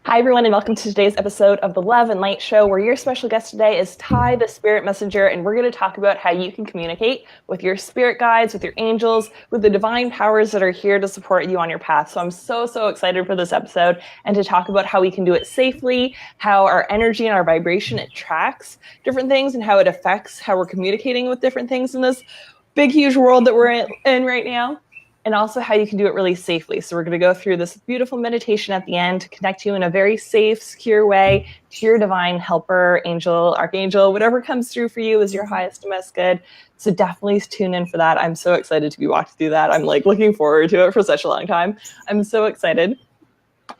Hi, everyone, and welcome to today's episode of the Love and Light Show, where your special guest today is Ty, the Spirit Messenger, and we're going to talk about how you can communicate with your spirit guides, with your angels, with the divine powers that are here to support you on your path. So I'm so excited for this episode and to talk about how we can do it safely, how our energy and our vibration attracts different things, and how it affects how we're communicating with different things in this big, huge world that we're in right now. And also how you can do it really safely. So we're going to go through this beautiful meditation at the end to connect you in a very safe, secure way to your divine helper, angel, archangel, whatever comes through for you is your highest and best good. So definitely tune in for that. I'm so excited to be walking through that. I'm looking forward to it for such a long time. I'm so excited.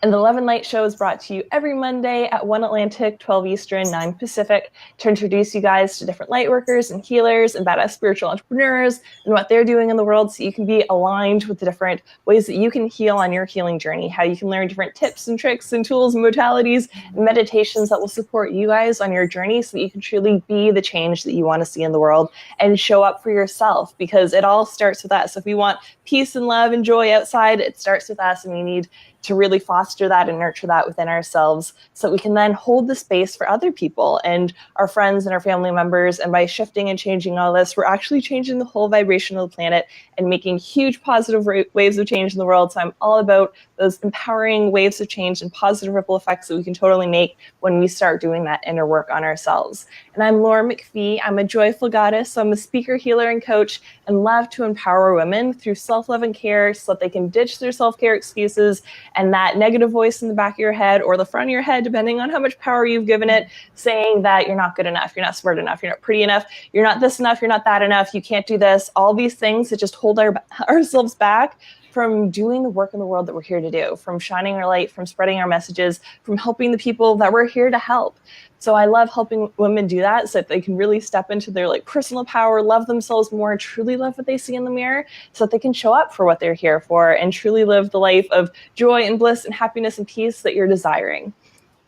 And the Love and Light Show is brought to you every Monday at 1 Atlantic, 12 Eastern, 9 Pacific to introduce you guys to different light workers and healers and badass spiritual entrepreneurs and what they're doing in the world so you can be aligned with the different ways that you can heal on your healing journey, how you can learn different tips and tricks and tools and modalities and meditations that will support you guys on your journey so that you can truly be the change that you want to see in the world and show up for yourself, because it all starts with us. If we want peace and love and joy outside, it starts with us, and we need to really foster that and nurture that within ourselves so that we can then hold the space for other people and our friends and our family members. And by shifting and changing all this, we're actually changing the whole vibration of the planet and making huge positive waves of change in the world. So I'm all about those empowering waves of change and positive ripple effects that we can totally make when we start doing that inner work on ourselves. And I'm Laura McPhee. I'm a joyful goddess. So I'm a speaker, healer, and coach, and love to empower women through self-love and care so that they can ditch their self-care excuses and that negative voice in the back of your head or the front of your head, depending on how much power you've given it, saying that you're not good enough, you're not smart enough, you're not pretty enough, you're not this enough, you're not that enough, you can't do this, all these things that just hold ourselves back from doing the work in the world that we're here to do, from shining our light, from spreading our messages, from helping the people that we're here to help. So I love helping women do that so that they can really step into their personal power, love themselves more, and truly love what they see in the mirror so that they can show up for what they're here for and truly live the life of joy and bliss and happiness and peace that you're desiring.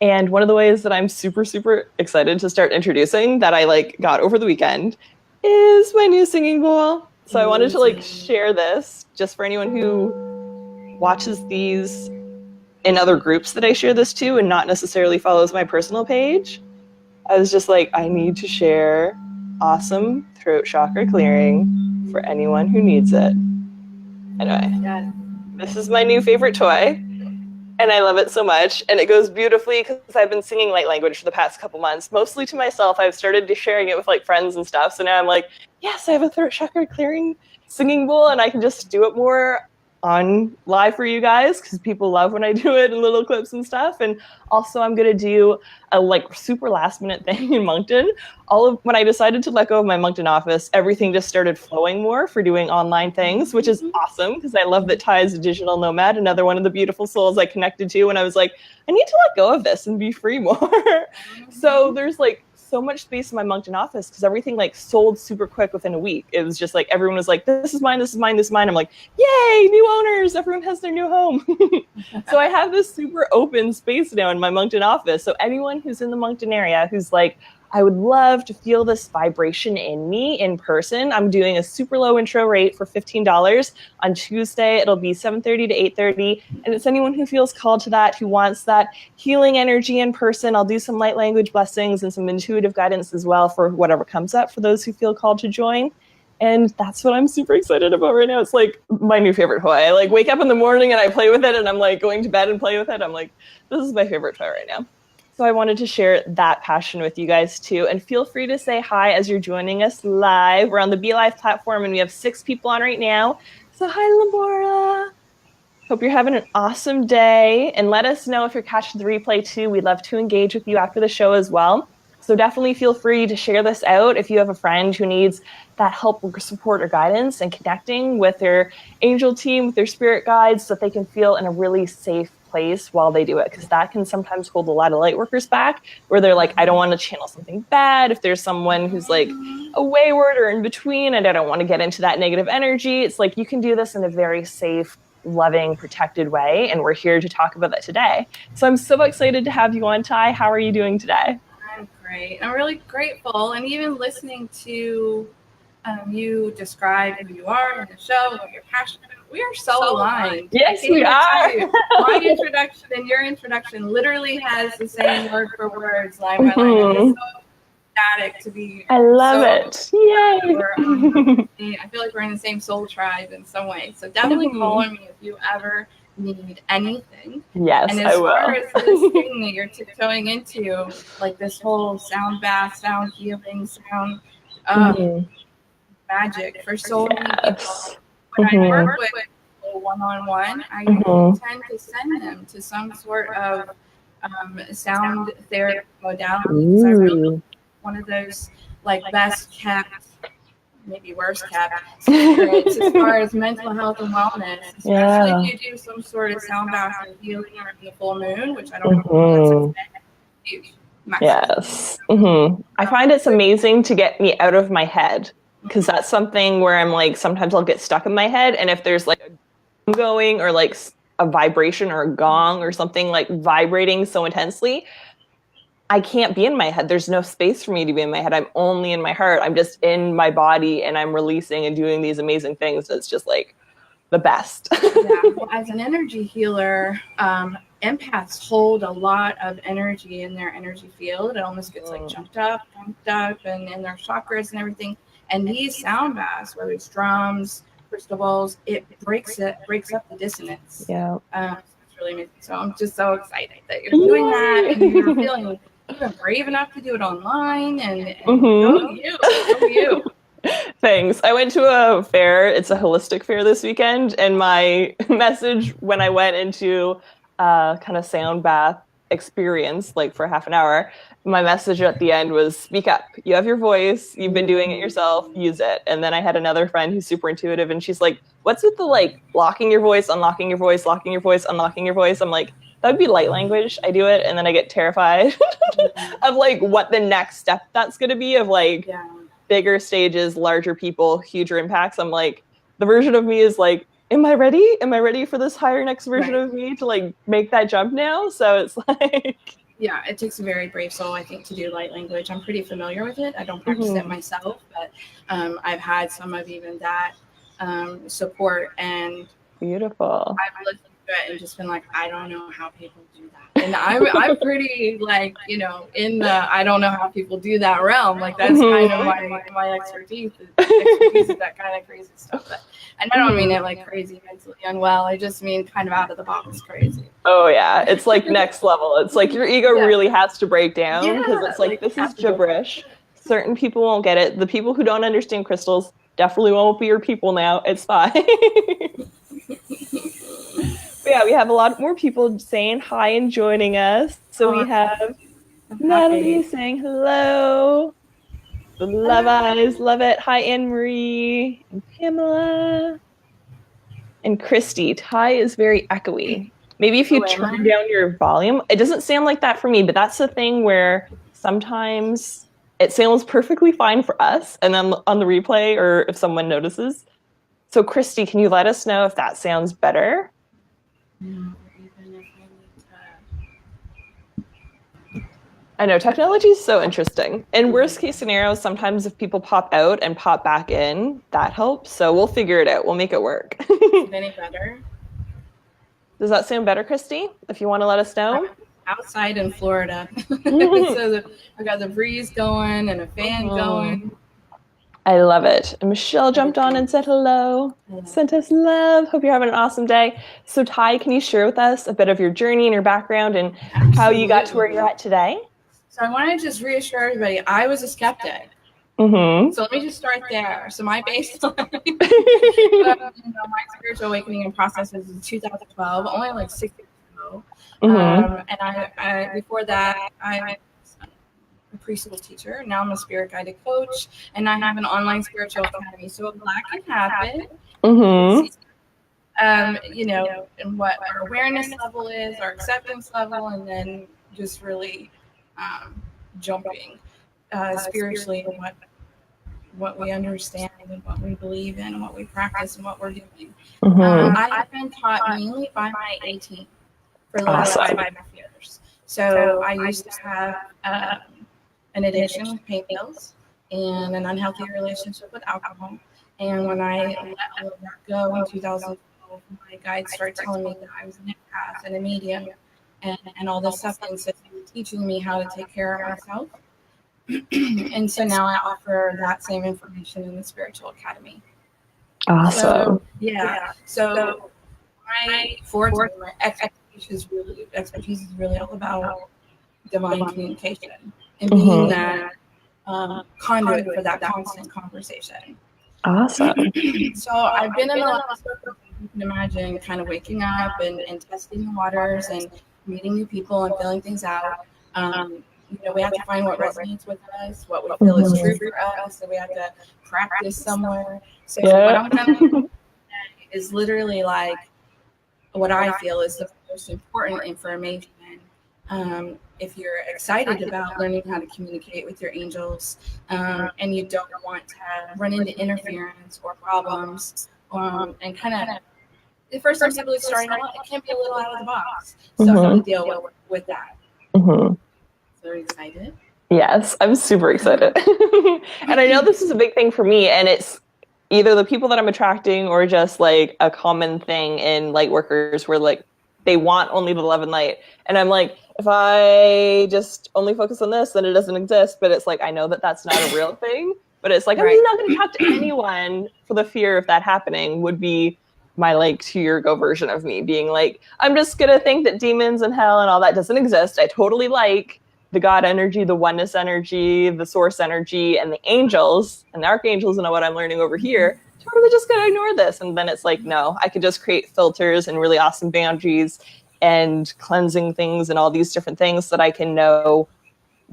And one of the ways that I'm super excited to start introducing that I got over the weekend is my new singing bowl. So I wanted to share this just for anyone who watches these in other groups that I share this to and not necessarily follows my personal page. I was just I need to share awesome throat chakra clearing for anyone who needs it. Anyway, This is my new favorite toy, and I love it so much, and it goes beautifully because I've been singing light language for the past couple months, mostly to myself. I've started sharing it with friends and stuff, so now I'm yes, I have a throat chakra clearing singing bowl, and I can just do it more on live for you guys because people love when I do it in little clips and stuff. And also I'm going to do a super last minute thing in Moncton. When I decided to let go of my Moncton office, everything just started flowing more for doing online things, which is awesome because I love that Ty is a digital nomad, another one of the beautiful souls I connected to. And I was I need to let go of this and be free more. So there's so much space in my Moncton office because everything sold super quick within a week. It was just everyone was this is mine, this is mine, this is mine. I'm yay, new owners, everyone has their new home. So I have this super open space now in my Moncton office. So anyone who's in the Moncton area who's I would love to feel this vibration in me in person, I'm doing a super low intro rate for $15 on Tuesday. It'll be 7:30 to 8:30. And it's anyone who feels called to that, who wants that healing energy in person. I'll do some light language blessings and some intuitive guidance as well for whatever comes up for those who feel called to join. And that's what I'm super excited about right now. It's my new favorite toy. I wake up in the morning and I play with it, and I'm going to bed and play with it. I'm this is my favorite toy right now. So I wanted to share that passion with you guys too. And feel free to say hi as you're joining us live. We're on the Be Live platform and we have 6 people on right now. So hi, Labora. Hope you're having an awesome day. And let us know if you're catching the replay too. We'd love to engage with you after the show as well. So definitely feel free to share this out if you have a friend who needs that help or support or guidance and connecting with their angel team, with their spirit guides, so that they can feel in a really safe place while they do it, because that can sometimes hold a lot of light workers back, where they're I don't want to channel something bad. If there's someone who's a wayward or in between and I don't want to get into that negative energy, it's you can do this in a very safe, loving, protected way, and we're here to talk about that today. So I'm so excited to have you on, Ty. How are you doing today? I'm great. I'm really grateful, and even listening to you describe who you are in the show and what you're passionate about we are so aligned. Yes, we are. My introduction and your introduction literally has the same word for words, line by line. I'm just so ecstatic to be. I love it. Yay! I feel like we're in the same soul tribe in some way. So definitely call on me if you ever need anything. Yes, and as I will. far as this thing that you're tiptoeing into, like this whole sound bath, sound healing, sound magic for so many people. When I work with people one-on-one, I tend to send them to some sort of sound therapy modality because I really one of those like best kept, maybe worst kept secrets as far as mental health and wellness, especially if you do some sort of sound bath and healing or in the full moon, which I don't know. Huge. Yes. I find it's amazing to get me out of my head because that's something where I'm like, sometimes I'll get stuck in my head. And if there's like a going or like a vibration or a gong or something like vibrating so intensely, I can't be in my head. There's no space for me to be in my head. I'm only in my heart. I'm just in my body and I'm releasing and doing these amazing things. It's just like the best. Well, as an energy healer, empaths hold a lot of energy in their energy field. It almost gets like pumped up and in their chakras and everything. And these sound baths, whether it's drums, crystal balls, it breaks up the dissonance. It's really amazing. So I'm just so excited that you're doing that and you're feeling even brave enough to do it online and go you. Thanks. I went to a fair. It's a holistic fair this weekend. And my message when I went into kind of sound bath experience, like for half an hour, my message at the end was speak up. You have your voice. You've been doing it yourself. Use it. And then I had another friend who's super intuitive. And she's like, what's with the like locking your voice, unlocking your voice, locking your voice, unlocking your voice? I'm like, that would be light language. I do it. And then I get terrified of like what the next step that's going to be of like bigger stages, larger people, huger impacts. I'm like, the version of me is like, am I ready? Am I ready for this higher next version of me to like make that jump now? So it's like, yeah, it takes a very brave soul, I think, to do light language. I'm pretty familiar with it. I don't practice it myself, but I've had some of even that support, and beautiful. I've listened to it and just been like, I don't know how people do that. And I'm pretty like, in the I don't know how people do that realm. Like that's kind of my expertise is that kind of crazy stuff. But, and I don't mean it like crazy mentally unwell. I just mean kind of out of the box crazy. Oh yeah, it's like next level. It's like your ego really has to break down because it's like this is gibberish. Certain people won't get it. The people who don't understand crystals definitely won't be your people now. It's fine. Yeah, we have a lot more people saying hi and joining us. So we have Natalie saying hello. The love eyes, love it. Hi, Anne-Marie and Pamela. And Christy, Ty is very echoey. Maybe if you turn down your volume, it doesn't sound like that for me, but that's the thing where sometimes it sounds perfectly fine for us. And then on the replay or if someone notices. So Christy, can you let us know if that sounds better? I know technology is so interesting. In worst case scenarios, sometimes if people pop out and pop back in, that helps. So we'll figure it out. We'll make it work. Is it any better? Does that sound better, Christy? If you want to let us know. Outside in Florida. So I got the breeze going and a fan going. I love it. And Michelle jumped on and said hello. Sent us love. Hope you're having an awesome day. So Ty, can you share with us a bit of your journey and your background and how you got to where you're at today? So I want to just reassure everybody, I was a skeptic. So let me just start there. So my baseline, my spiritual awakening and process was in 2012, only like 6 years ago. And I before that, I was a preschool teacher. Now I'm a spirit guided coach, and I have an online spiritual academy. So a lot can happen. And what our awareness level is, our acceptance level, and then just really jumping spiritually in what we understand and what we believe in and what we practice and what we're doing. I have been taught mainly by my 18 for the last 5 years. So I used to have an addiction with pain pills and an unhealthy relationship with alcohol. And when I let all of that go in 2012, my guides started telling me that I was an empath and a medium and all this stuff. And so they were teaching me how to take care of myself. And so now I offer that same information in the Spiritual Academy. Awesome. So, yeah. So my forte, my expertise is really all about divine communication and being that conduit for that constant conversation. Awesome. So I've been in a lot of stuff, you can imagine, kind of waking up and testing the waters and meeting new people and filling things out. We have to find what resonates with us, what we feel is true for us, so we have to practice somewhere. So what I'm going to do is literally like what I feel is the most important information. If you're excited about learning how to communicate with your angels, and you don't want to run into interference or problems, and kind of, the first time people are starting out, it can be a little out of the box. So how to deal with that. So are you excited? Yes, I'm super excited. And I know this is a big thing for me, and it's either the people that I'm attracting or just like a common thing in light workers where like they want only the love and light. And I'm like, if I just only focus on this, then it doesn't exist. But it's like, I know that that's not a real thing, but it's like, I'm not going to talk to anyone for the fear of that happening would be my like 2-year ago version of me being like, I'm just going to think that demons and hell and all that doesn't exist. I totally like the God energy, the oneness energy, the source energy, and the angels and the archangels, and what I'm learning over here. Totally just gonna ignore this. And then it's like, no, I could just create filters and really awesome boundaries and cleansing things and all these different things so that I can know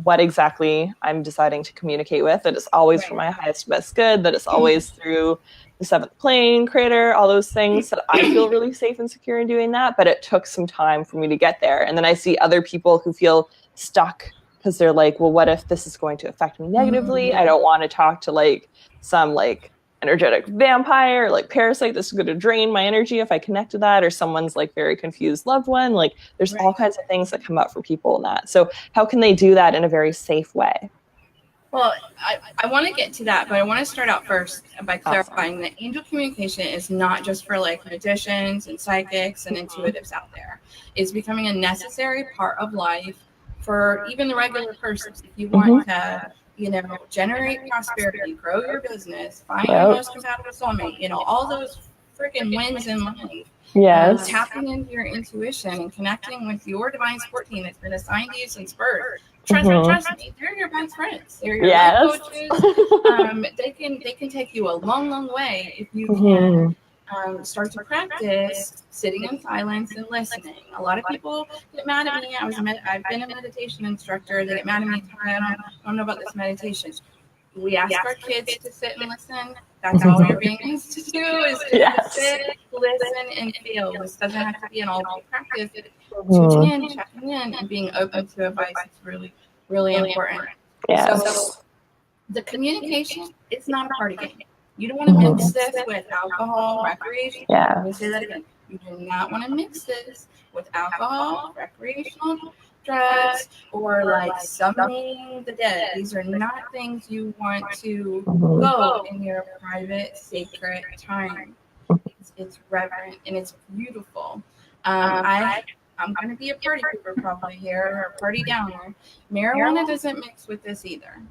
what exactly I'm deciding to communicate with. That it's always for my highest best good, that it's always through the 7th plane, creator, all those things, that I feel really safe and secure in doing that. But it took some time for me to get there. And then I see other people who feel stuck because they're like, well, what if this is going to affect me negatively? I don't want to talk to like some like energetic vampire, like parasite that's going to drain my energy if I connect to that, or someone's like very confused loved one. Like there's all kinds of things that come up for people in that. So how can they do that in a very safe way? Well, I want to get to that, but I want to start out first by clarifying that angel communication is not just for like magicians and psychics and intuitives out there. It's becoming a necessary part of life for even the regular person. If you want to, generate prosperity, grow your business, find your most compatible soulmate, all those freaking wins in life. Yes. Tapping into your intuition and connecting with your divine support team that's been assigned to you since birth. Trust me, they're your best friends. They're your life coaches. They can take you a long, long way if you can start to practice sitting in silence and listening. A lot of people get mad at me. I've been a meditation instructor. They get mad at me. I don't know about this meditation. We ask our kids to sit and listen. That's all you're being asked to do is to sit, listen, and feel. This doesn't have to be an all-day practice. Tuning in, checking in, and being open to advice is really, really important. Yes. So the communication is not a party game. You don't want to mix this with alcohol, recreation. Let me say that again. You do not want to mix this with alcohol, recreational drugs, or like summoning the dead. These are not things you want to go in your private, sacred time. It's reverent and it's beautiful. I'm going to be a party pooper probably here, or a party downer. Marijuana doesn't mix with this either.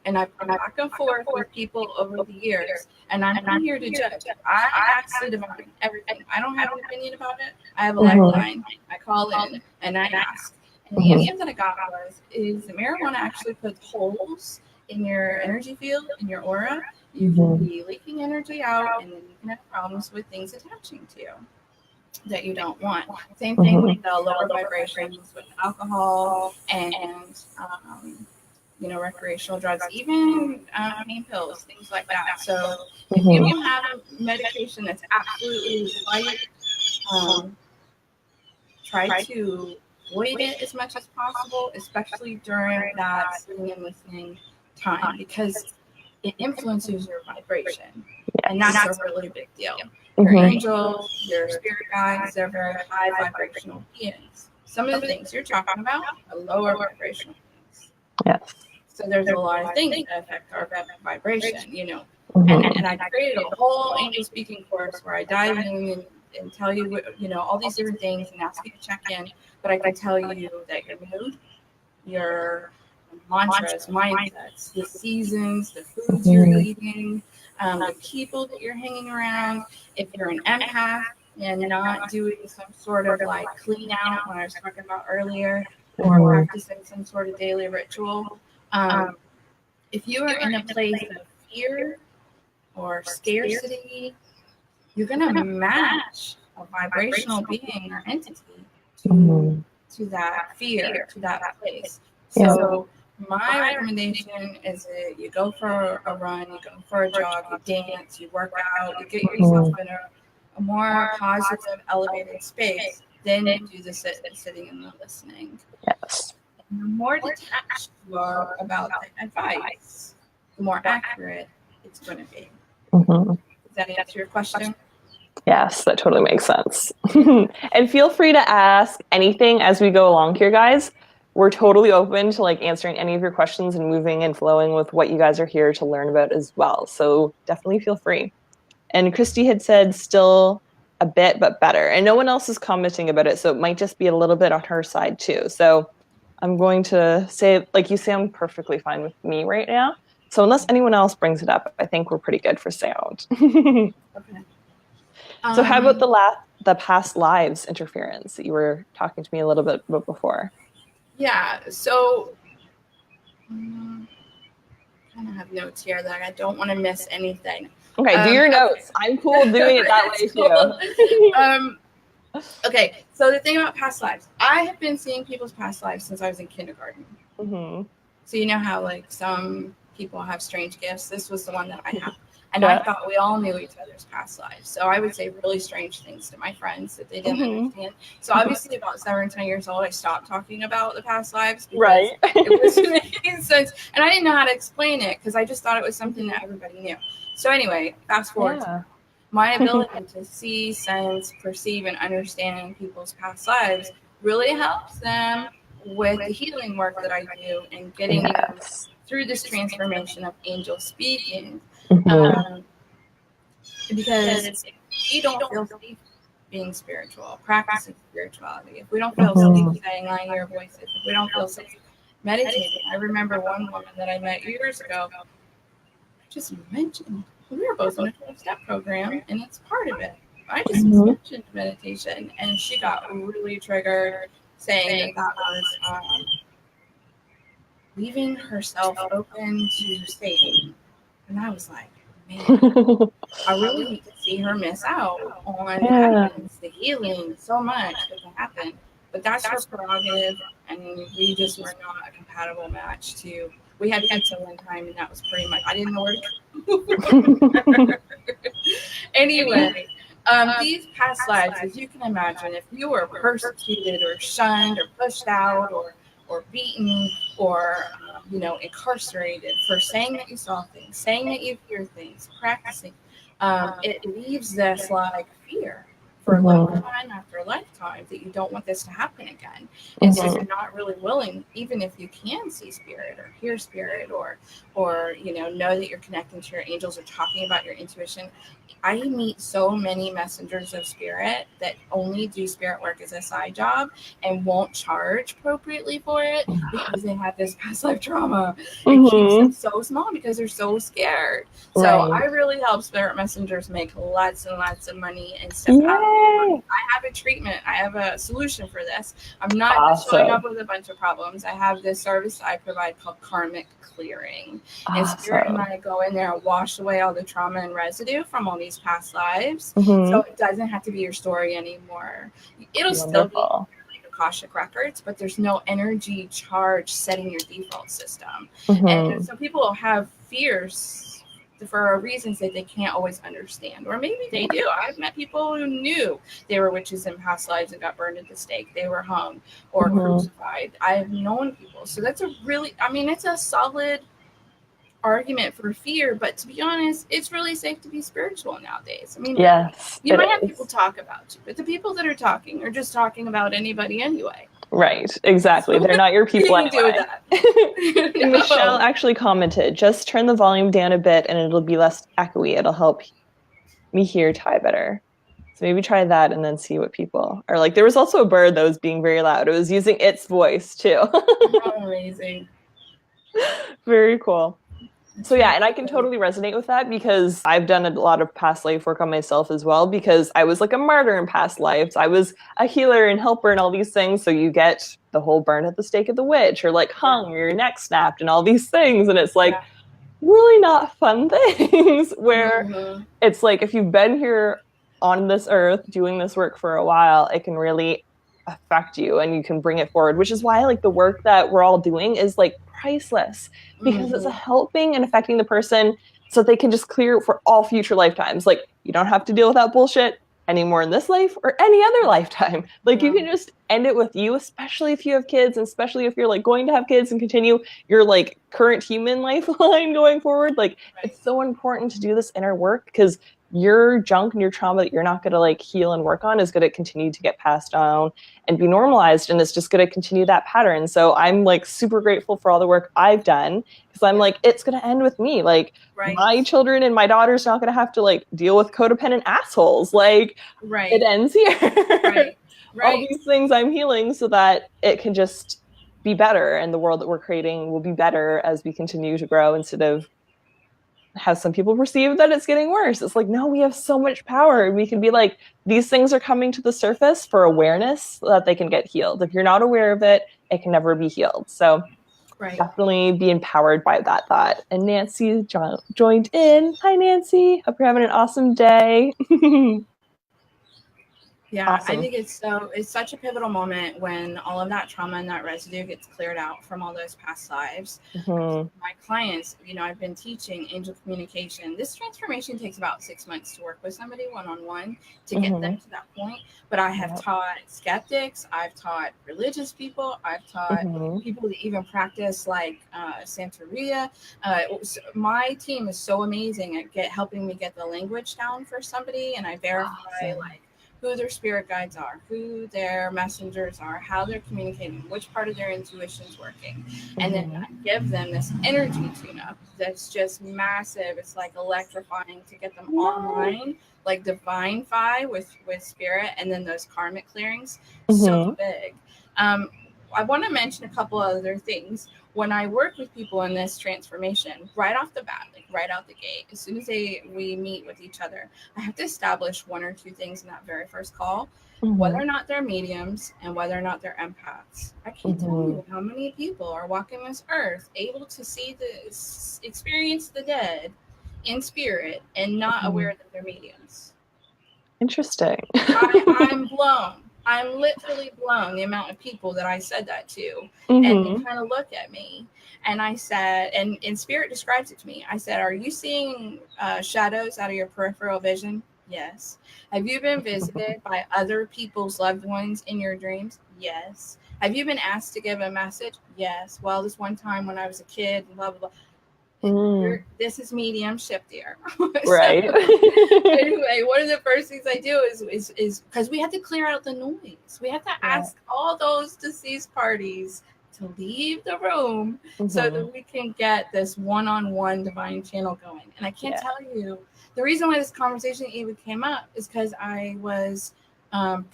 And I've gone back and forth with people over the years, and I'm not here to judge. I ask the divine everything. I don't have an opinion about it. I have a lifeline. I call in and I ask. And the answer that I got is marijuana actually puts holes in your energy field, in your aura. You can be leaking energy out, and then you can have problems with things attaching to you that you don't want. Same thing with the lower vibrations with alcohol and recreational drugs, even pain pills, things like that. So if you don't have a medication that's absolutely right, try to avoid it as much as possible, especially during that sitting and listening time, because it influences your vibration, and that's a really big deal. Your angels, your spirit guides, they're very high vibrational beings. Some of the things you're talking about are lower vibrational things. Yes. So there's a lot of things that affect our vibration, And I created a whole angel speaking course where I dive in and and tell you what, you know, all these different things and ask you to check in, but I can tell you that your mood, your mantras, mindsets, the seasons, the foods you're eating, the people that you're hanging around. If you're an empath and not doing some sort of like clean out, when I was talking about earlier, or practicing some sort of daily ritual, if you are in a place of fear or scarcity, you're going to match a vibrational being or entity to that fear, to that place. So my recommendation is that you go for a run, you go for a jog, you dance, you work out, you get yourself in a more positive, elevated space. Then you do the sitting and the listening. Yes. And the more detached you are about the advice, the more accurate it's going to be. Does that answer your question? Yes, that totally makes sense. And feel free to ask anything as we go along here, guys. We're totally open to like answering any of your questions and moving and flowing with what you guys are here to learn about as well. So definitely feel free. And Christy had said still a bit, but better. And no one else is commenting about it, so it might just be a little bit on her side too. So I'm going to say, like you sound perfectly fine with me right now. So unless anyone else brings it up, I think we're pretty good for sound. Okay. So how about the past lives interference that you were talking to me a little bit about before? Yeah, so I kind of have notes here that I don't want to miss anything. Okay, do your notes. I'm cool doing it that way too. Okay, so the thing about past lives, I have been seeing people's past lives since I was in kindergarten. So you know how like some people have strange gifts? This was the one that I have. And I thought we all knew each other's past lives. So I would say really strange things to my friends that they didn't understand. So obviously about 7 or 10 years old, I stopped talking about the past lives because it wasn't making sense. And I didn't know how to explain it because I just thought it was something that everybody knew. So anyway, fast forward. My ability to see, sense, perceive, and understand people's past lives really helps them with the healing work that I do and getting them through this transformation of angel speaking. Because if we don't feel safe being spiritual, practicing spirituality, if we don't feel safe saying I hear voices, if we don't feel safe meditating. I remember one woman that I met years ago, I just mentioned, we were both in a 12-step program, and it's part of it. I just mentioned meditation, and she got really triggered, saying that was leaving herself open to Satan. And I was like, man, I really need to see her miss out on the healing so much that can happen. But that's her prerogative, and we just were not a compatible match to. We had pizza one time, and that was pretty much. I didn't know where to go. Anyway, these past lives, as you can imagine, if you were persecuted or shunned or pushed out or beaten or incarcerated for saying that you saw things, saying that you hear things, practicing, it leaves this like fear for a lifetime after a lifetime that you don't want this to happen again. And so you're not really willing, even if you can see spirit or hear spirit or know that you're connecting to your angels or talking about your intuition. I meet so many messengers of spirit that only do spirit work as a side job and won't charge appropriately for it because they have this past life trauma. It keeps them so small because they're so scared. So I really help spirit messengers make lots and lots of money and step out. I have a treatment. I have a solution for this. I'm not just showing up with a bunch of problems. I have this service I provide called karmic clearing. And spirit and I go in there and wash away all the trauma and residue from all these past lives. So it doesn't have to be your story anymore. It'll still be like Akashic records, but there's no energy charge setting your default system. And so people will have fears for reasons that they can't always understand, or maybe they do. I've met people who knew they were witches in past lives and got burned at the stake. They were hung or crucified. I have known people. So that's it's a solid argument for fear, but to be honest, it's really safe to be spiritual nowadays. I mean, you might have people talk about you, but the people that are talking are just talking about anybody anyway. Right, exactly. They're not your people anyway. Do that. Michelle actually commented, just turn the volume down a bit and it'll be less echoey. It'll help me hear Ty better. So maybe try that and then see what people are like. There was also a bird that was being very loud. It was using its voice too. Oh, amazing. Very cool. So yeah, and I can totally resonate with that because I've done a lot of past life work on myself as well because I was like a martyr in past lives. I was a healer and helper and all these things. So you get the whole burn at the stake of the witch or like hung or your neck snapped and all these things. And it's like really not fun things where it's like if you've been here on this earth doing this work for a while, it can really affect you and you can bring it forward, which is why like the work that we're all doing is like priceless because it's helping and affecting the person so they can just clear for all future lifetimes. Like you don't have to deal with that bullshit anymore in this life or any other lifetime. Like you can just end it with you, especially if you have kids and especially if you're like going to have kids and continue your like current human lifeline going forward. Like it's so important to do this inner work because your junk and your trauma that you're not going to like heal and work on is going to continue to get passed down and be normalized, and it's just going to continue that pattern. So I'm like super grateful for all the work I've done because I'm like it's going to end with me. Like my children and my daughter's not going to have to like deal with codependent assholes. Like it ends here. All these things I'm healing so that it can just be better and the world that we're creating will be better as we continue to grow instead of how some people perceive that it's getting worse. It's like, no, we have so much power. We can be like, these things are coming to the surface for awareness so that they can get healed. If you're not aware of it, it can never be healed. So definitely be empowered by that thought. And Nancy joined in. Hi, Nancy. Hope you're having an awesome day. Yeah, awesome. I think it's such a pivotal moment when all of that trauma and that residue gets cleared out from all those past lives. My clients, I've been teaching angel communication. This transformation takes about 6 months to work with somebody one-on-one to get them to that point. But I have taught skeptics, I've taught religious people, I've taught people that even practice like Santeria. My team is so amazing at helping me get the language down for somebody, and I verify like who their spirit guides are, who their messengers are, how they're communicating, which part of their intuition is working. And then I give them this energy tune-up that's just massive. It's like electrifying to get them online, like divine fi with spirit, and then those karmic clearings. So big. I want to mention a couple other things. When I work with people in this transformation, right off the bat, like right out the gate, as soon as we meet with each other, I have to establish one or two things in that very first call, whether or not they're mediums and whether or not they're empaths. I can't tell you how many people are walking this earth able to experience the dead in spirit and not aware that they're mediums. Interesting. I'm blown. I'm literally blown the amount of people that I said that to. And they kind of look at me. And I said, and Spirit describes it to me. I said, are you seeing shadows out of your peripheral vision? Yes. Have you been visited by other people's loved ones in your dreams? Yes. Have you been asked to give a message? Yes. Well, this one time when I was a kid, blah, blah, blah. This is mediumship, dear. Right. Anyway, one of the first things I do is because we have to clear out the noise. We have to ask all those deceased parties to leave the room so that we can get this one-on-one divine channel going. And I can't tell you the reason why this conversation even came up is because I was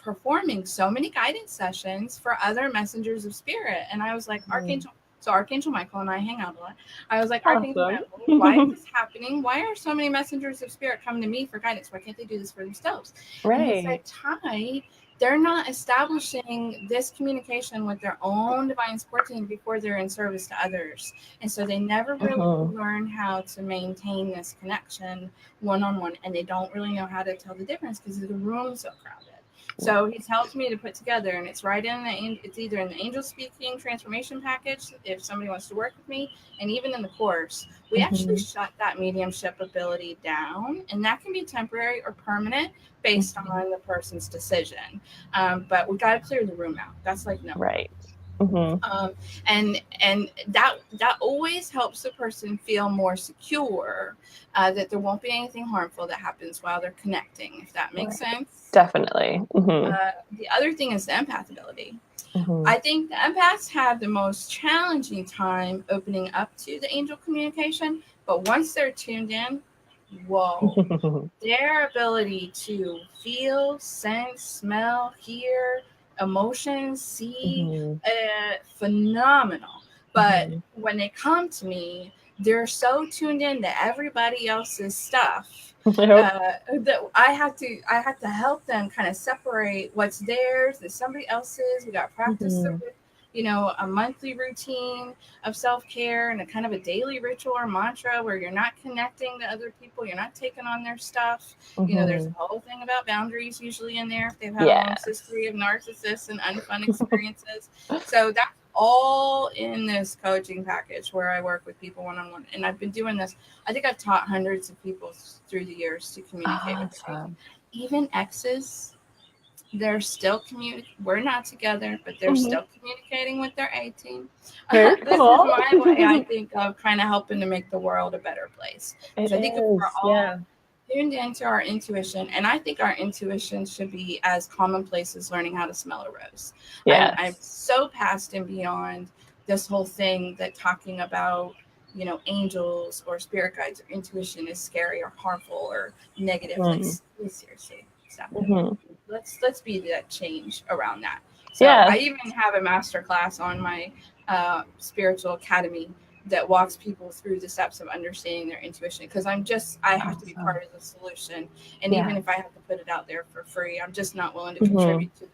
performing so many guidance sessions for other messengers of spirit, and I was like, Archangel Michael and I hang out a lot. I was like, Archangel Michael, why is this happening? Why are so many messengers of spirit coming to me for guidance? Why can't they do this for themselves? Right. And he said, Ty, they're not establishing this communication with their own divine support team before they're in service to others. And so they never really learn how to maintain this connection one-on-one, and they don't really know how to tell the difference because the room's so crowded. So he's helped me to put together, and it's right it's either in the angel speaking transformation package if somebody wants to work with me, and even in the course, we actually shut that mediumship ability down, and that can be temporary or permanent based on the person's decision. But we got to clear the room out. That's like no. Right. And that always helps the person feel more secure, that there won't be anything harmful that happens while they're connecting, if that makes sense. Definitely. The other thing is the empath ability. I think the empaths have the most challenging time opening up to the angel communication, but once they're tuned in, whoa, their ability to feel, sense, smell, hear, emotions, see, phenomenal. But when they come to me, they're so tuned in to everybody else's stuff that I have to help them kind of separate what's theirs and somebody else's. We got to practice with, a monthly routine of self-care and a kind of a daily ritual or mantra where you're not connecting to other people, you're not taking on their stuff. There's a whole thing about boundaries usually in there if they've had a long history of narcissists and unfun experiences. So that's all in this coaching package where I work with people one-on-one. And I've been doing this. I think I've taught hundreds of people through the years to communicate with me. Even exes, they're still we're not together, but they're still communicating with their A team. This is my way, I think, of kind of helping to make the world a better place. So I think if we're all tuned into our intuition, and I think our intuition should be as commonplace as learning how to smell a rose. I'm so past and beyond this whole thing that talking about, angels or spirit guides or intuition is scary or harmful or negative. Like, seriously, stop. Let's be that change around that. So I even have a master class on my spiritual academy that walks people through the steps of understanding their intuition, because I have to be part of the solution. And even if I have to put it out there for free, I'm just not willing to contribute to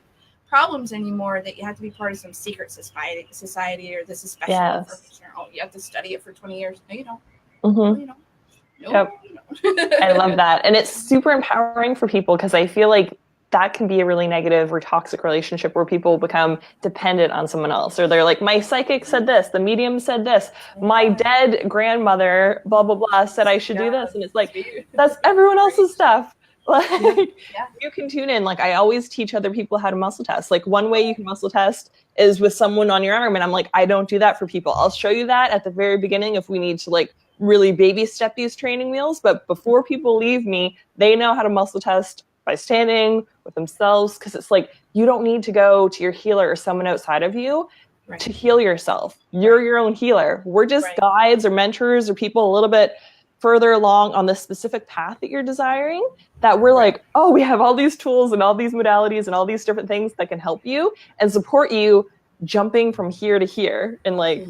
problems anymore, that you have to be part of some secret society or this is special information, or you have to study it for 20 years. No, you don't. No, you don't. No, you don't. I love that. And it's super empowering for people, because I feel like that can be a really negative or toxic relationship where people become dependent on someone else. Or they're like, my psychic said this, the medium said this, my dead grandmother, blah, blah, blah, said I should do this. And it's like, that's everyone else's stuff. Like, you can tune in. Like, I always teach other people how to muscle test. Like, one way you can muscle test is with someone on your arm. And I'm like, I don't do that for people. I'll show you that at the very beginning if we need to, like, really baby step these training wheels. But before people leave me, they know how to muscle test by standing with themselves, because it's like, you don't need to go to your healer or someone outside of you to heal yourself. You're your own healer. We're just guides or mentors or people a little bit further along on the specific path that you're desiring, that we're like, oh, we have all these tools and all these modalities and all these different things that can help you and support you jumping from here to here. And like,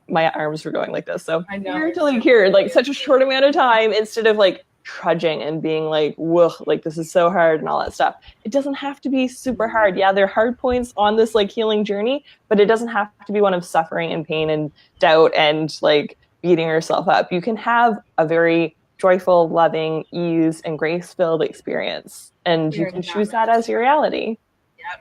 my arms were going like this. So here to like here, like such a short amount of time, instead of like trudging and being like, whoa, like this is so hard and all that stuff. It doesn't have to be super hard. Yeah, there are hard points on this like healing journey, but it doesn't have to be one of suffering and pain and doubt and like beating yourself up. You can have a very joyful, loving, ease, and grace-filled experience, and you can choose that as your reality. Yep,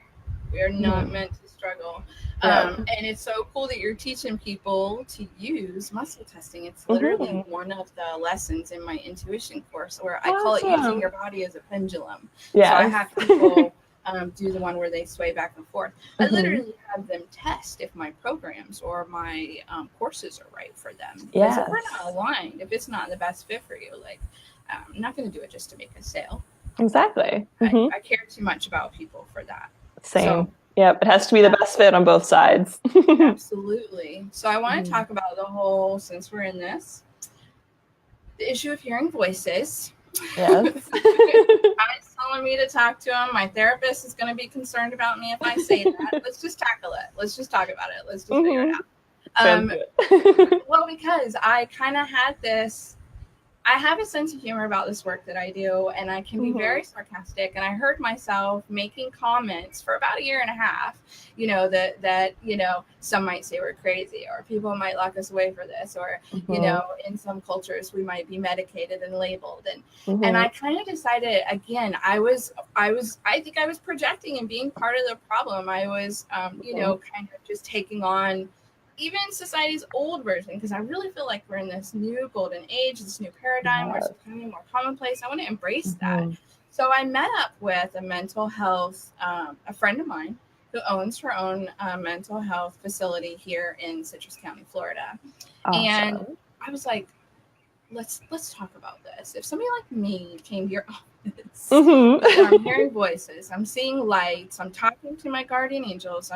we are not meant to struggle. And it's so cool that you're teaching people to use muscle testing. It's literally one of the lessons in my intuition course, where I call it using your body as a pendulum. So I have people do the one where they sway back and forth. I literally have them test if my programs or my courses are right for them. Because if we're not aligned, if it's not the best fit for you, like, I'm not going to do it just to make a sale. Exactly. I care too much about people for that. Same. So, yeah, it has to be the best fit on both sides. Absolutely. So I want to talk about the whole, since we're in this, the issue of hearing voices. Yes. God's telling me to talk to him. My therapist is going to be concerned about me if I say that. Let's just tackle it. Let's just talk about it. Let's just figure it out. Well, because I kind of had this, I have a sense of humor about this work that I do, and I can be very sarcastic. And I heard myself making comments for about a year and a half, that some might say we're crazy, or people might lock us away for this, or, in some cultures we might be medicated and labeled. And I kind of decided, again, I think I was projecting and being part of the problem. I was, kind of just taking on even society's old version, because I really feel like we're in this new golden age, this new paradigm where it's becoming more commonplace. I want to embrace that. So I met up with a mental health, a friend of mine who owns her own mental health facility here in Citrus County, Florida. Awesome. And I was like, let's talk about this. If somebody like me came to your office, I'm hearing voices, I'm seeing lights, I'm talking to my guardian angels,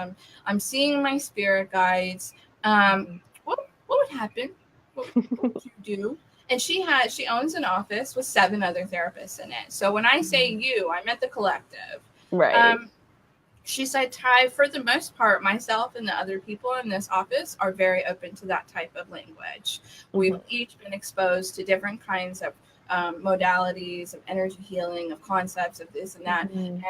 I'm seeing my spirit guides. What would happen? What would you do? And she owns an office with 7 other therapists in it. So when I say you, I meant the collective. Right. She said, Ty, for the most part, myself and the other people in this office are very open to that type of language. We've each been exposed to different kinds of modalities of energy healing, of concepts of this and that. And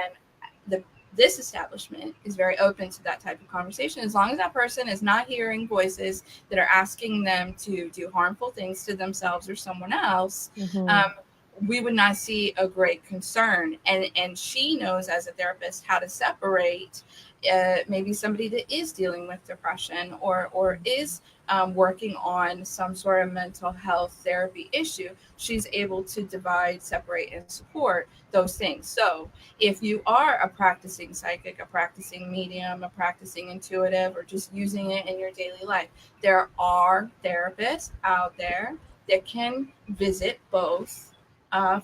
this establishment is very open to that type of conversation, as long as that person is not hearing voices that are asking them to do harmful things to themselves or someone else. We would not see a great concern. And she knows as a therapist how to separate maybe somebody that is dealing with depression or is working on some sort of mental health therapy issue. She's able to divide, separate, and support those things. So if you are a practicing psychic, a practicing medium, a practicing intuitive, or just using it in your daily life, there are therapists out there that can visit both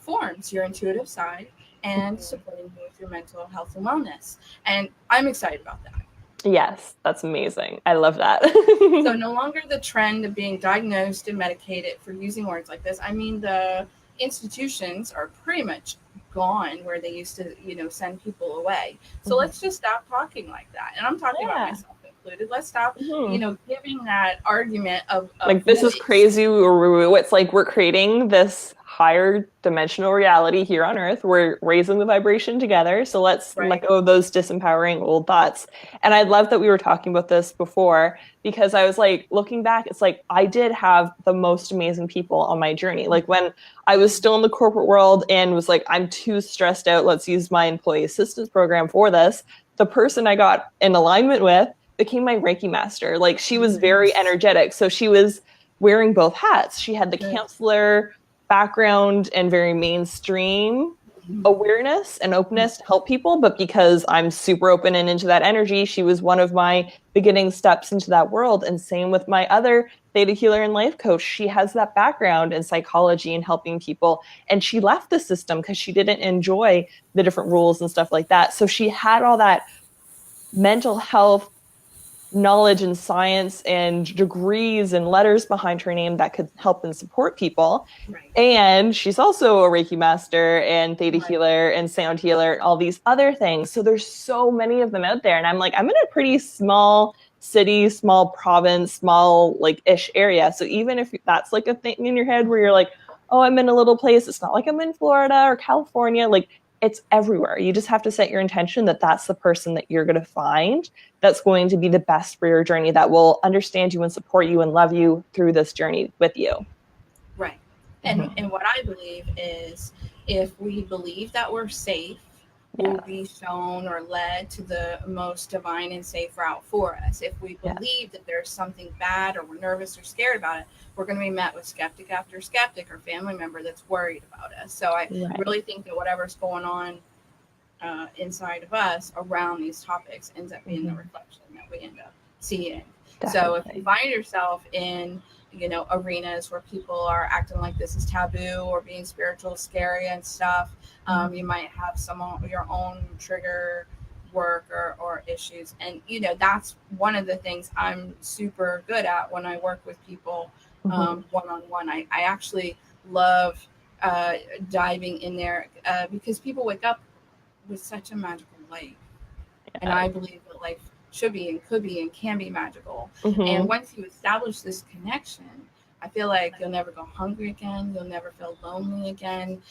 forms, your intuitive side and supporting you with your mental health and wellness. And I'm excited about that. Yes, that's amazing. I love that. So no longer the trend of being diagnosed and medicated for using words like this. I mean, the institutions are pretty much gone where they used to, send people away. So let's just stop talking like that. And I'm talking about myself included. Let's stop, giving that argument of like, this is crazy. It's like we're creating this higher dimensional reality here on Earth. We're raising the vibration together. So let's let go of those disempowering old thoughts. And I love that we were talking about this before, because I was like, looking back, it's like I did have the most amazing people on my journey. Like when I was still in the corporate world and was like, I'm too stressed out, let's use my employee assistance program for this. The person I got in alignment with became my Reiki master. Like, she was very energetic. So she was wearing both hats. She had the counselor background and very mainstream awareness and openness to help people. But because I'm super open and into that energy, she was one of my beginning steps into that world. And same with my other theta healer and life coach. She has that background in psychology and helping people. And she left the system because she didn't enjoy the different rules and stuff like that. So she had all that mental health knowledge and science and degrees and letters behind her name that could help and support people. And she's also a Reiki master and theta healer and sound healer and all these other things. So there's so many of them out there. And I'm like, I'm in a pretty small city, small province, small like ish area. So even if that's like a thing in your head where you're like, oh, I'm in a little place, it's not like I'm in Florida or California, like it's everywhere. You just have to set your intention that that's the person that you're going to find that's going to be the best for your journey, that will understand you and support you and love you through this journey with you. Right. And what I believe is, if we believe that we're safe, we'll be shown or led to the most divine and safe route for us. If we believe that there's something bad or we're nervous or scared about it, we're going to be met with skeptic after skeptic or family member that's worried about us. So I really think that whatever's going on inside of us around these topics ends up being the reflection that we end up seeing. So if you find yourself in arenas where people are acting like this is taboo or being spiritual, scary and stuff, you might have some of your own trigger work or issues. And that's one of the things I'm super good at when I work with people one-on-one. I actually love diving in there because people wake up with such a magical life, and I believe that life should be and could be and can be magical. And once you establish this connection, I feel like you'll never go hungry again. You'll never feel lonely again.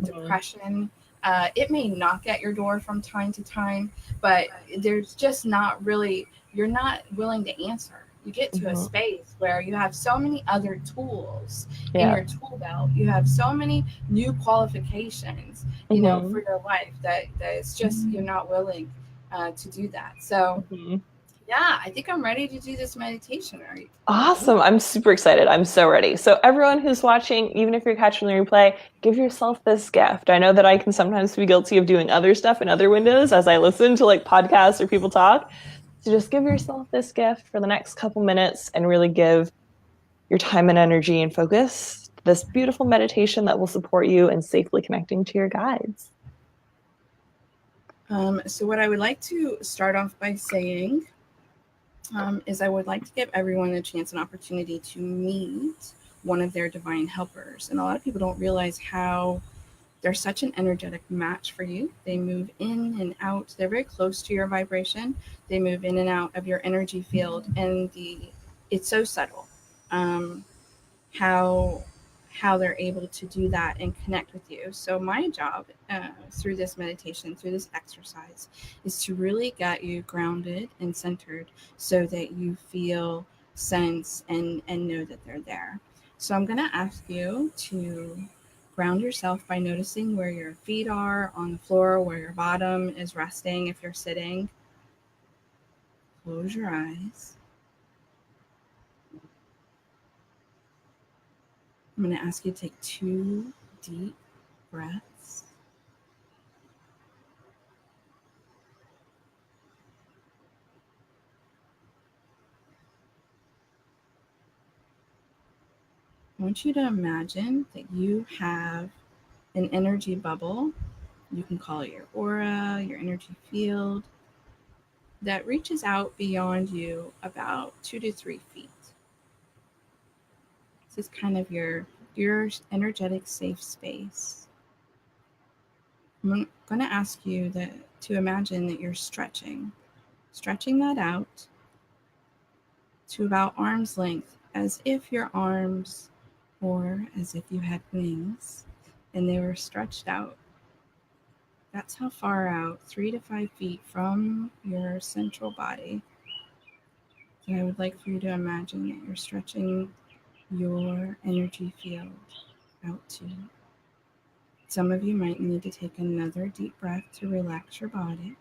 Depression, it may knock at your door from time to time, but there's just not really, you're not willing to answer. You get to a space where you have so many other tools in your tool belt. You have so many new qualifications, for your life that it's just, you're not willing to do that. So I think I'm ready to do this meditation. Right? Awesome. I'm super excited. I'm so ready. So everyone who's watching, even if you're catching the replay, give yourself this gift. I know that I can sometimes be guilty of doing other stuff in other windows as I listen to like podcasts or people talk. So just give yourself this gift for the next couple minutes and really give your time and energy and focus to this beautiful meditation that will support you in safely connecting to your guides. So what I would like to start off by saying is I would like to give everyone a chance and opportunity to meet one of their divine helpers. And a lot of people don't realize how they're such an energetic match for you. They move in and out. They're very close to your vibration. They move in and out of your energy field, and it's so subtle. How they're able to do that and connect with you. So my job through this meditation, through this exercise, is to really get you grounded and centered so that you feel, sense, and know that they're there. So I'm going to ask you to ground yourself by noticing where your feet are on the floor, where your bottom is resting if you're sitting. Close your eyes. I'm going to ask you to take 2 deep breaths. I want you to imagine that you have an energy bubble. You can call it your aura, your energy field, that reaches out beyond you about 2 to 3 feet. This is kind of your energetic safe space. I'm going to ask you to imagine that you're stretching that out to about arm's length, as if your arms, or as if you had wings and they were stretched out. That's how far out, 3 to 5 feet from your central body. And I would like for you to imagine that you're stretching your energy field out to. Some of you might need to take another deep breath to relax your body.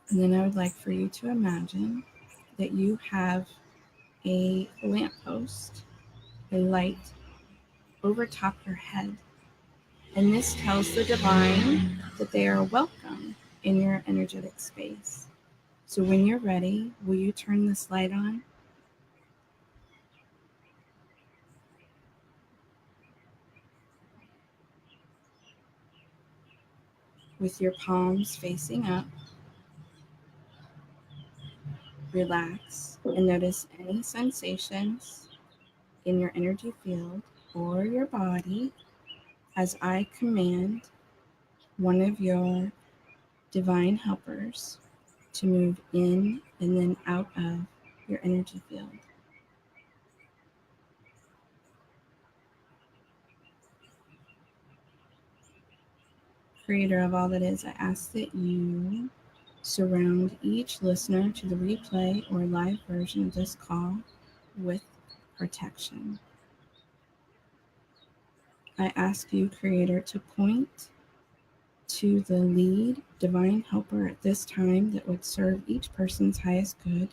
And then I would like for you to imagine that you have a lamppost, a light over top your head. And this tells the divine that they are welcome in your energetic space. So when you're ready, will you turn this light on? With your palms facing up, relax and notice any sensations in your energy field or your body as I command one of your divine helpers to move in and then out of your energy field. Creator of all that is, I ask that you surround each listener to the replay or live version of this call with protection. I ask you, Creator, to point to the lead divine helper at this time that would serve each person's highest good.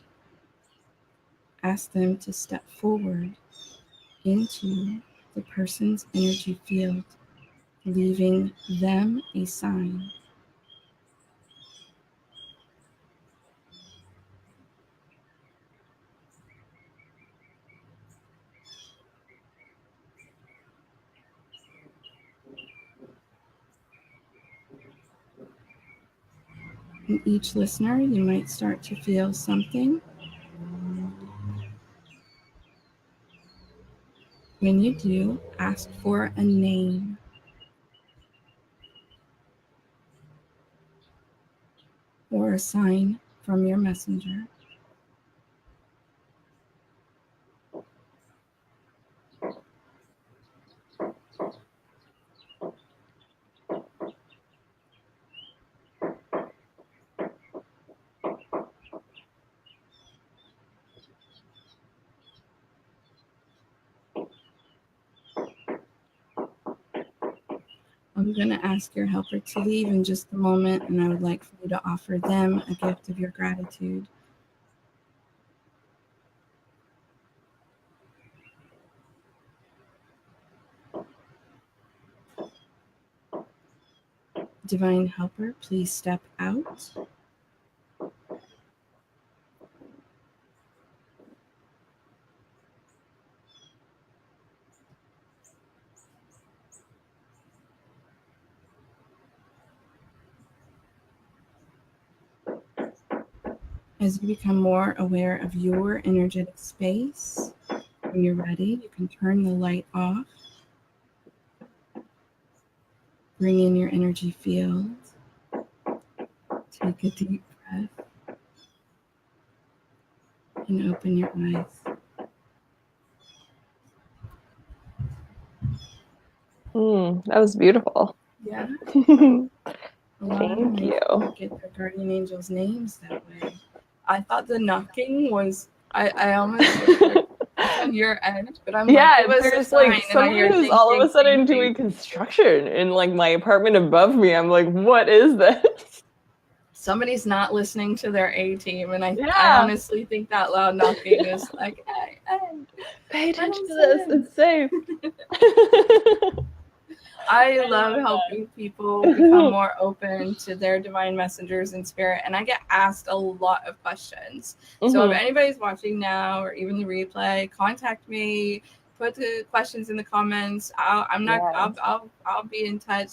Ask them to step forward into the person's energy field, leaving them a sign. And each listener, you might start to feel something. When you do, ask for a name. Or a sign from your messenger. I'm going to ask your helper to leave in just a moment, and I would like for you to offer them a gift of your gratitude. Divine helper, please step out. As you become more aware of your energetic space, when you're ready, you can turn the light off. Bring in your energy field. Take a deep breath and open your eyes. That was beautiful. Yeah. Thank you. Get their guardian angels' names that way. I thought the knocking was. I almost like, on your end, but I'm yeah, like, it was there's a sign, like and I someone hear who's ding, all of ding, a sudden ding, doing ding. construction in like my apartment above me. I'm like, what is this? Somebody's not listening to their A team, and I Yeah. honestly think that loud knocking is like, hey, Pay attention to this. It's safe. I love helping people become more open to their divine messengers in spirit, and I get asked a lot of questions. So if anybody's watching now or even the replay, contact me. Put the questions in the comments. I'll be in touch.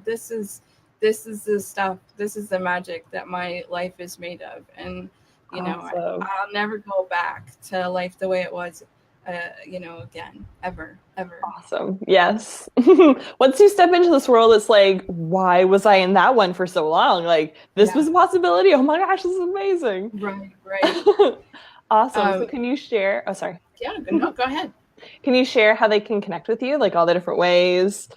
This is the stuff. This is the magic that my life is made of, and you know, I'll never go back to life the way it was. Again, ever. Awesome. Yes. Once you step into this world, it's like, why was I in that one for so long? Like, this was a possibility. Oh my gosh, this is amazing. Right. Awesome. So can you share? Oh, sorry. Yeah, no, go ahead. Can you share how they can connect with you, like all the different ways?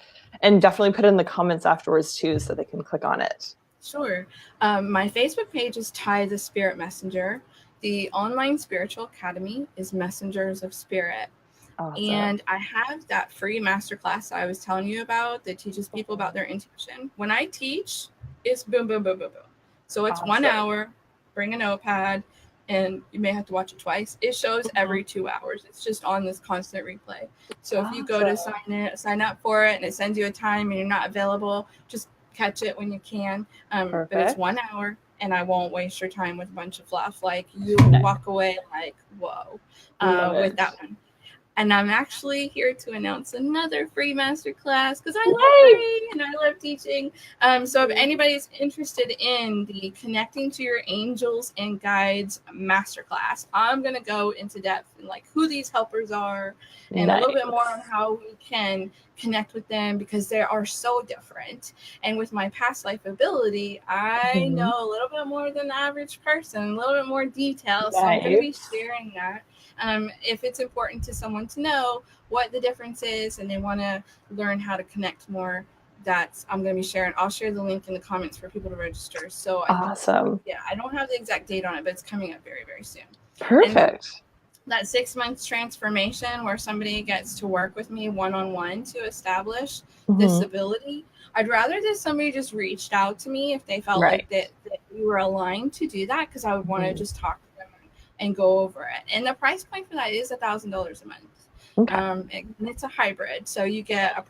And definitely put it in the comments afterwards too, so they can click on it. Sure. My Facebook page is Ty the Spirit Messenger. The online spiritual academy is Messengers of Spirit. Awesome. And I have that free masterclass I was telling you about that teaches people about their intuition. When I teach, it's boom, boom, boom, boom, boom. So it's 1 hour, bring a notepad, and you may have to watch it twice. It shows every 2 hours. It's just on this constant replay. So if you go to sign up for it, and it sends you a time and you're not available, just catch it when you can. But it's 1 hour, and I won't waste your time with a bunch of fluff. Like, you walk away like, whoa, with that one. And I'm actually here to announce another free masterclass because I love free and I love teaching. So if anybody's interested in the Connecting to Your Angels and Guides masterclass, I'm going to go into depth in like who these helpers are and a little bit more on how we can connect with them because they are so different. And with my past life ability, I know a little bit more than the average person, a little bit more detail. So I'm going to be sharing that. If it's important to someone to know what the difference is and they want to learn how to connect more, I'm going to be sharing. I'll share the link in the comments for people to register. So awesome. I don't have the exact date on it, but it's coming up very, very soon. Perfect. And that 6 months transformation where somebody gets to work with me one-on-one to establish this ability. I'd rather that somebody just reached out to me if they felt like that we were aligned to do that, because I would want to just talk to them and go over it. And the price point for that is $1,000 a month. And it's a hybrid, so you get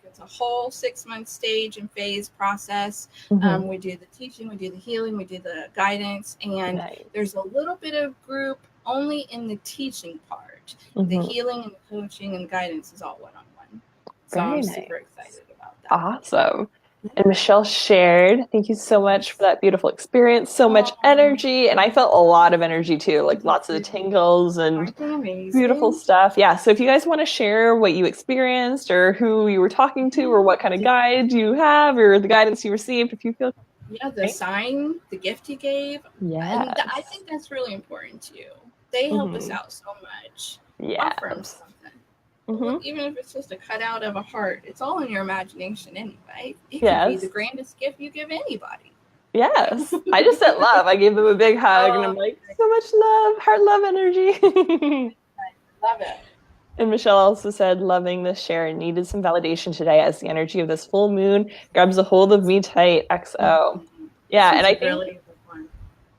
it's a whole 6 month stage and phase process. We do the teaching, we do the healing, we do the guidance, and there's a little bit of group only in the teaching part. The healing and the coaching and the guidance is all one-on-one. So I'm super excited about that. Awesome. And Michelle shared, thank you so much for that beautiful experience, so much energy. And I felt a lot of energy too, like lots of the tingles and beautiful stuff. Yeah. So if you guys want to share what you experienced or who you were talking to or what kind of guide you have or the guidance you received, if you feel. Yeah, the sign, the gift you gave. Yeah. I think that's really important too. They help us out so much. Yeah. Even if it's just a cutout of a heart, it's all in your imagination anyway. It could be the grandest gift you give anybody. Yes. I just said love. I gave them a big hug and I'm like, so much love, heart love energy. Love it. And Michelle also said, loving this share and needed some validation today as the energy of this full moon grabs a hold of me tight. XO. Yeah. And I think really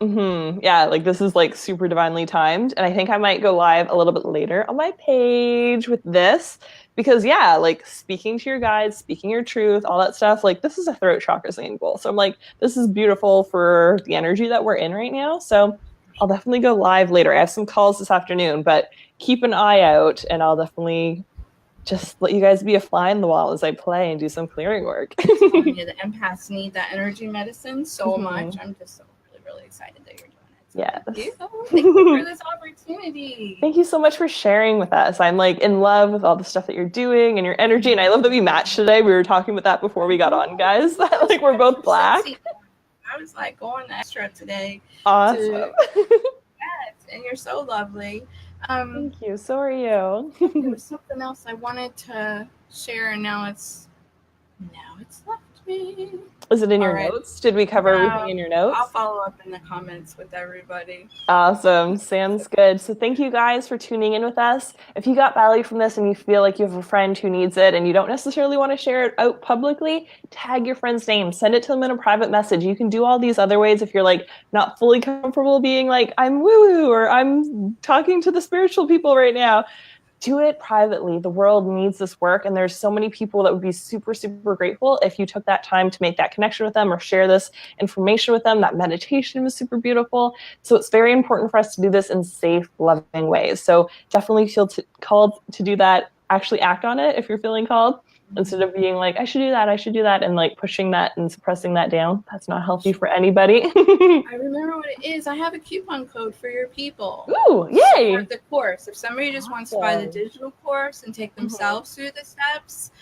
yeah, like this is like super divinely timed. And I think I might go live a little bit later on my page with this because like speaking to your guides, speaking your truth, all that stuff, like this is a throat chakra singing bowl. So I'm like, this is beautiful for the energy that we're in right now. So I'll definitely go live later. I have some calls this afternoon, but keep an eye out and I'll definitely just let you guys be a fly in the wall as I play and do some clearing work. The empaths need that energy medicine so much. I'm just so really excited that you're doing it. Yes. Thank you. Thank you for this opportunity. Thank you so much for sharing with us. I'm like in love with all the stuff that you're doing and your energy. And I love that we matched today. We were talking about that before we got on, guys. Like we're both black. I was like going extra today. Awesome. Yes, and you're so lovely. Thank you. So are you. There was something else I wanted to share, and now it's left me. Is it in your notes? Did we cover everything in your notes? I'll follow up in the comments with everybody. Awesome. Sounds good. So thank you guys for tuning in with us. If you got value from this and you feel like you have a friend who needs it and you don't necessarily want to share it out publicly, tag your friend's name. Send it to them in a private message. You can do all these other ways if you're like not fully comfortable being like, I'm woo-woo or I'm talking to the spiritual people right now. Do it privately. The world needs this work, and there's so many people that would be super, super grateful if you took that time to make that connection with them or share this information with them. That meditation was super beautiful. So it's very important for us to do this in safe, loving ways. So definitely feel called to do that. Actually act on it if you're feeling called, instead of being like, I should do that, and like pushing that and suppressing that down. That's not healthy for anybody. I remember what it is. I have a coupon code for your people. Ooh, yay! Support the course. If somebody just wants to buy the digital course and take themselves through the steps,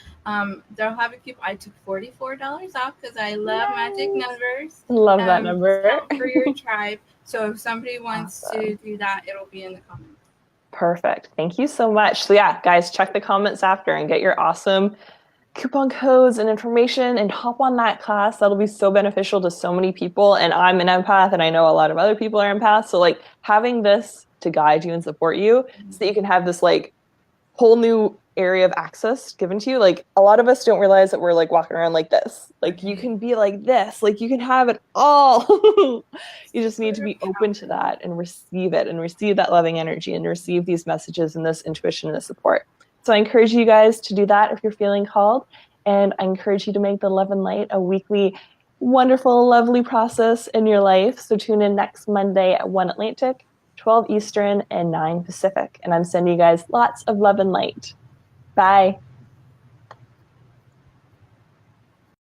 they'll have a coupon. I took $44 off because I love magic numbers. Love that number. For your tribe. So if somebody wants to do that, it'll be in the comments. Perfect. Thank you so much. So yeah, guys, check the comments after and get your awesome coupon codes and information and hop on that class. That'll be so beneficial to so many people. And I'm an empath and I know a lot of other people are empaths. So like having this to guide you and support you so that you can have this like whole new area of access given to you. Like a lot of us don't realize that we're like walking around like this. Like you can be like this, like you can have it all. You just need to be open to that and receive it and receive that loving energy and receive these messages and this intuition and this support. So I encourage you guys to do that if you're feeling called. And I encourage you to make the Love and Light a weekly, wonderful, lovely process in your life. So tune in next Monday at 1 Atlantic, 12 Eastern, and 9 Pacific. And I'm sending you guys lots of love and light. Bye.